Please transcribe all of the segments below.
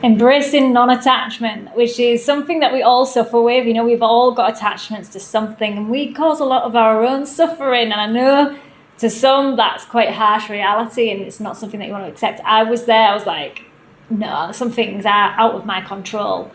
Embracing non-attachment, which is something that we all suffer with. We've all got attachments to something, and we cause a lot of our own suffering. And I know to some that's quite harsh reality, and it's not something that you want to accept. I was there. I was like, no, some things are out of my control.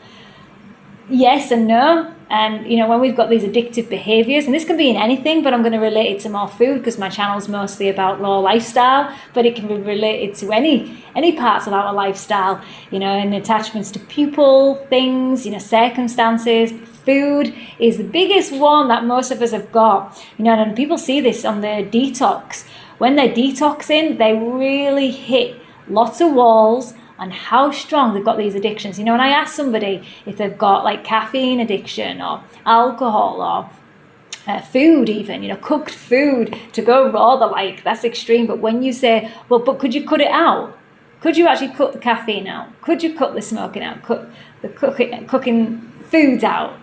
Yes and no. And when we've got these addictive behaviors, and this can be in anything, but I'm going to relate it to more food because my channel is mostly about raw lifestyle, but it can be related to any parts of our lifestyle, and attachments to people, things, circumstances. Food is the biggest one that most of us have got, and people see this on their detox. When they're detoxing, they really hit lots of walls and how strong they've got these addictions. When I ask somebody if they've got like caffeine addiction or alcohol or food even, cooked food to go raw, they're like, that's extreme. But when you say, well, but could you cut it out? Could you actually cut the caffeine out? Could you cut the smoking out? Cut the cooking foods out?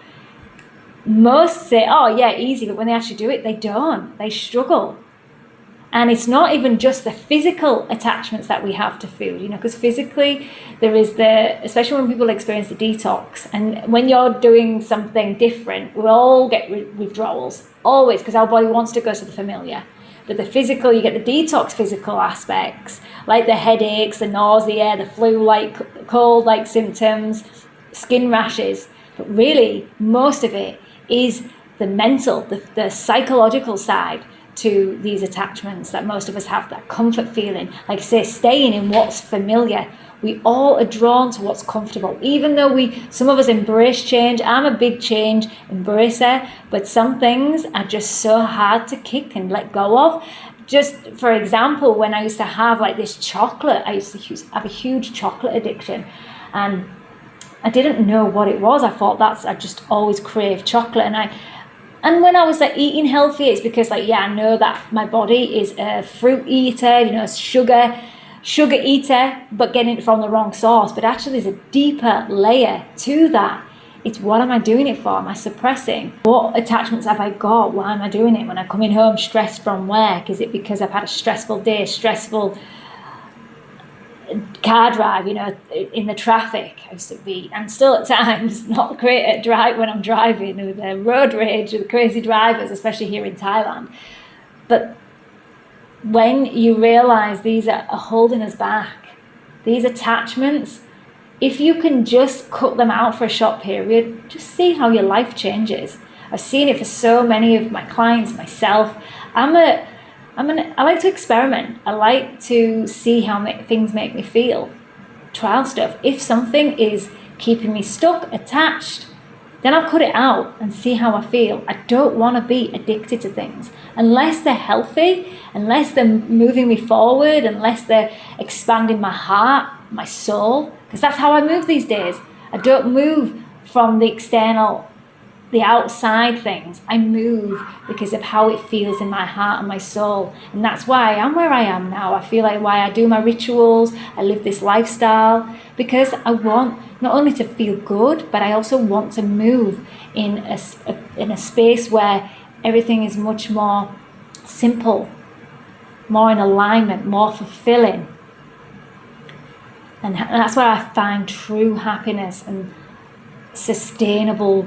Most say, oh yeah, easy. But when they actually do it, they don't. They struggle. And it's not even just the physical attachments that we have to food, because physically there is especially when people experience the detox, and when you're doing something different, we all get withdrawals, always, because our body wants to go to the familiar. But the physical, you get the detox physical aspects, like the headaches, the nausea, the flu-like, cold-like symptoms, skin rashes. But really, most of it is the mental, the psychological side to these attachments that most of us have, that comfort feeling, like I say, staying in what's familiar. We all are drawn to what's comfortable, even though some of us embrace change. I'm a big change embracer, but some things are just so hard to kick and let go of. Just for example, when I used to have like this chocolate, I used to have a huge chocolate addiction, and I didn't know what it was. I thought I just always crave chocolate, and when I was like eating healthy, it's because I know that my body is a fruit eater, sugar eater, but getting it from the wrong source. But actually there's a deeper layer to that. It's what am I doing it for? Am I suppressing? What attachments have I got? Why am I doing it? When I'm coming home stressed from work, is it because I've had a stressful day, stressful car drive, in the traffic? I used to be, and still at times, not great at drive when I'm driving, with the road rage with crazy drivers, especially here in Thailand. But when you realize these are holding us back, these attachments, if you can just cut them out for a short period, just see how your life changes. I've seen it for so many of my clients, myself. I like to experiment. I like to see how things make me feel. Trial stuff. If something is keeping me stuck, attached, then I'll cut it out and see how I feel. I don't want to be addicted to things unless they're healthy, unless they're moving me forward, unless they're expanding my heart, my soul, because that's how I move these days. I don't move from the external, the outside things. I move because of how it feels in my heart and my soul. And that's why I am where I am now. I feel like why I do my rituals, I live this lifestyle, because I want not only to feel good, but I also want to move in a space where everything is much more simple, more in alignment, more fulfilling. And that's where I find true happiness and sustainable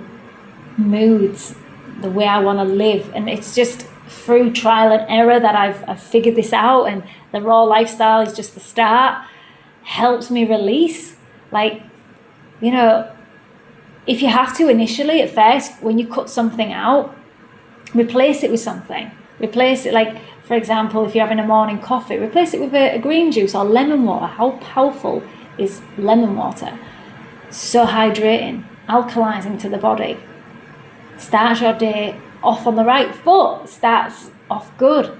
moods, the way I want to live. And it's just through trial and error that I've figured this out, and the raw lifestyle is just the start. Helps me release, if you have to initially at first, when you cut something out, replace it with something. Replace it, like for example, if you're having a morning coffee, replace it with a green juice or lemon water. How powerful is lemon water? So hydrating, alkalizing to the body. Starts your day off on the right foot, starts off good.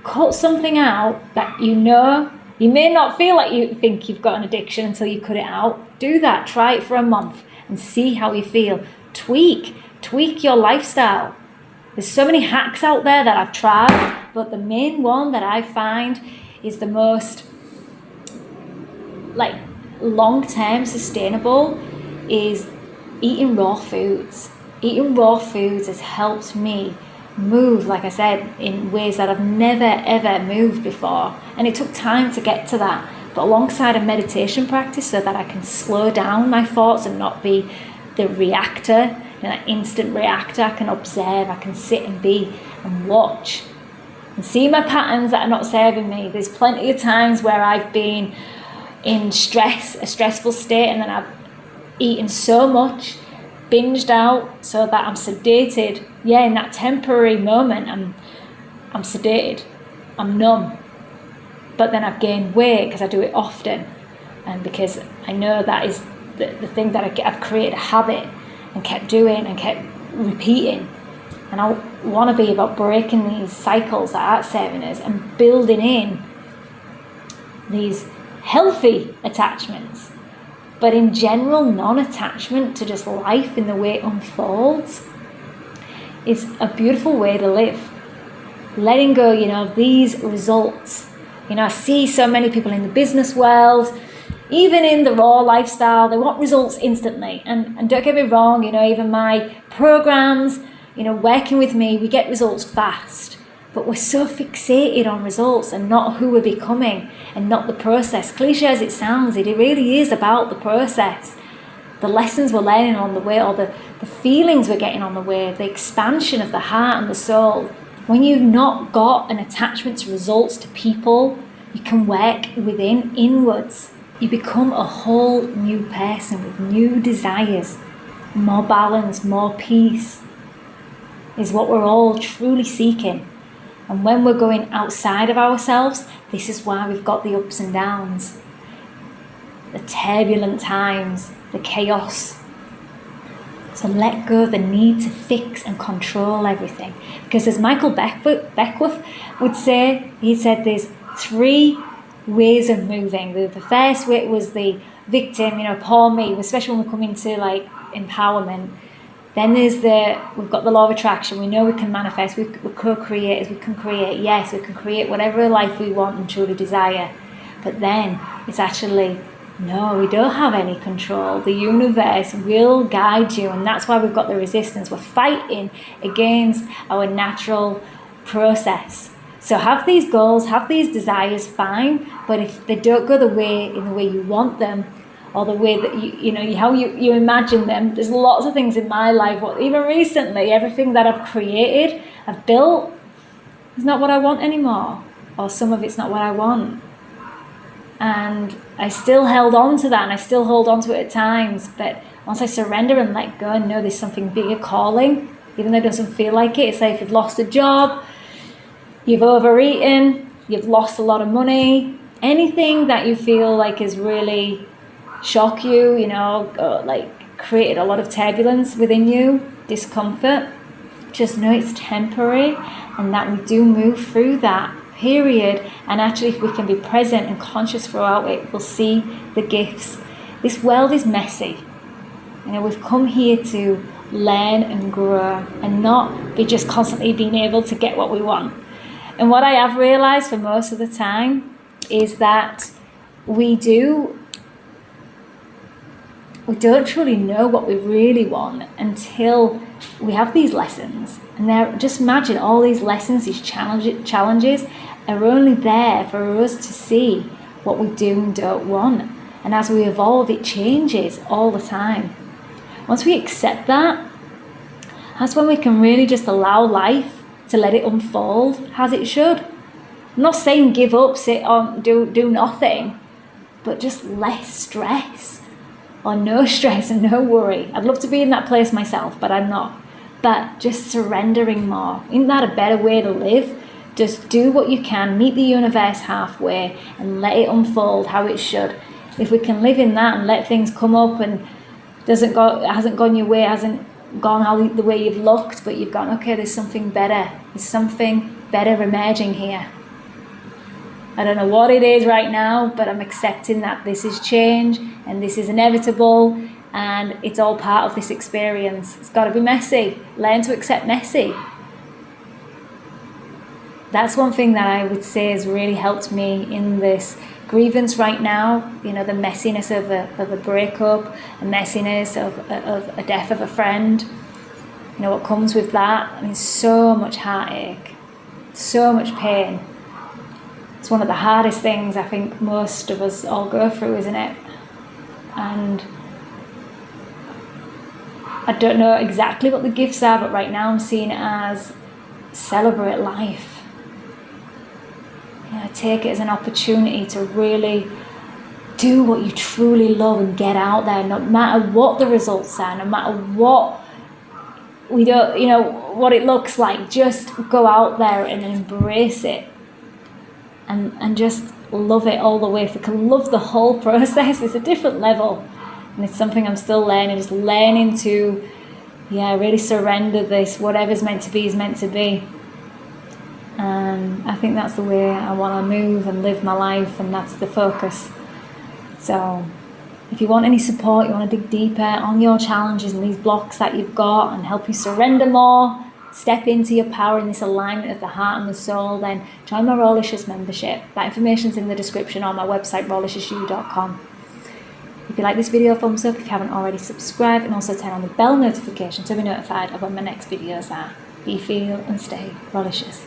Cut something out that you may not feel like you think you've got an addiction until you cut it out. Do that, try it for a month and see how you feel. Tweak your lifestyle. There's so many hacks out there that I've tried, but the main one that I find is the most long-term sustainable is eating raw foods. Eating raw foods has helped me move, like I said, in ways that I've never ever moved before, and it took time to get to that. but alongside a meditation practice so that I can slow down my thoughts and not be the reactor, that instant reactor. I can observe, I can sit and be and watch and see my patterns that are not serving me. There's plenty of times where I've been in a stressful state, and then I've eaten so much, binged out so that I'm sedated. Yeah, in that temporary moment, I'm sedated, I'm numb. But then I've gained weight because I do it often, and because I know that is the thing that I've created a habit and kept doing and kept repeating. And I want to be about breaking these cycles that aren't serving us and building in these healthy attachments. But in general, non-attachment to just life in the way it unfolds is a beautiful way to live. Letting go, of these results. I see so many people in the business world, even in the raw lifestyle, they want results instantly. And don't get me wrong, even my programs, working with me, we get results fast. But we're so fixated on results and not who we're becoming and not the process. Cliche as it sounds, it really is about the process. The lessons we're learning on the way, or the feelings we're getting on the way, the expansion of the heart and the soul. When you've not got an attachment to results, to people, you can work within, inwards. You become a whole new person with new desires, more balance, more peace, is what we're all truly seeking. And when we're going outside of ourselves, this is why we've got the ups and downs, the turbulent times, the chaos. So let go of the need to fix and control everything. Because as Michael Beckwith would say, he said there's 3 ways of moving. The first way was the victim, poor me, especially when we come into like empowerment. Then there's we've got the law of attraction. We know we can manifest, we're co-creators, we can create, yes, we can create whatever life we want and truly desire. But then it's actually, no, we don't have any control. The universe will guide you, and that's why we've got the resistance. We're fighting against our natural process. So have these goals, have these desires, fine, but if they don't go in the way you want them, or the way that how you imagine them. There's lots of things in my life, even recently, everything that I've created, I've built, is not what I want anymore, or some of it's not what I want. And I still held on to that, and I still hold on to it at times, but once I surrender and let go and know there's something bigger calling, even though it doesn't feel like it. It's like if you've lost a job, you've overeaten, you've lost a lot of money, anything that you feel like is really shock you, like created a lot of turbulence within you, discomfort, just know it's temporary and that we do move through that period. And actually, if we can be present and conscious throughout it, we'll see the gifts. This world is messy. We've come here to learn and grow and not be just constantly being able to get what we want. And what I have realized for most of the time is that we don't truly know what we really want until we have these lessons. And just imagine all these lessons, these challenges are only there for us to see what we do and don't want. And as we evolve, it changes all the time. Once we accept that, that's when we can really just allow life to let it unfold as it should. I'm not saying give up, sit on, do nothing, but just less stress. Or no stress and no worry. I'd love to be in that place myself, but I'm not. But just surrendering more. Isn't that a better way to live? Just do what you can, meet the universe halfway, and let it unfold how it should. If we can live in that and let things come up and it hasn't gone your way, hasn't gone the way you've looked, but you've gone, okay, there's something better. There's something better emerging here. I don't know what it is right now, but I'm accepting that this is change and this is inevitable and it's all part of this experience. It's got to be messy. Learn to accept messy. That's one thing that I would say has really helped me in this grievance right now. The messiness of a breakup, the messiness of a death of a friend. What comes with that. So much heartache, so much pain. It's one of the hardest things I think most of us all go through, isn't it? And I don't know exactly what the gifts are, but right now I'm seeing it as celebrate life. You know, take it as an opportunity to really do what you truly love and get out there, no matter what the results are, no matter what what it looks like. Just go out there and embrace it, and just love it all the way. If you can love the whole process, it's a different level, and it's something I'm still learning. Just learning to, really surrender this. Whatever's meant to be is meant to be. And I think that's the way I want to move and live my life, and that's the focus. So if you want any support, you want to dig deeper on your challenges and these blocks that you've got and help you surrender more, step into your power in this alignment of the heart and the soul, then join my Rawlicious membership. That information's in the description on my website, rawliciousyou.com. If you like this video, thumbs up. If you haven't already, subscribe, and also turn on the bell notification to be notified of when my next videos are. Be, feel, and stay Rawlicious.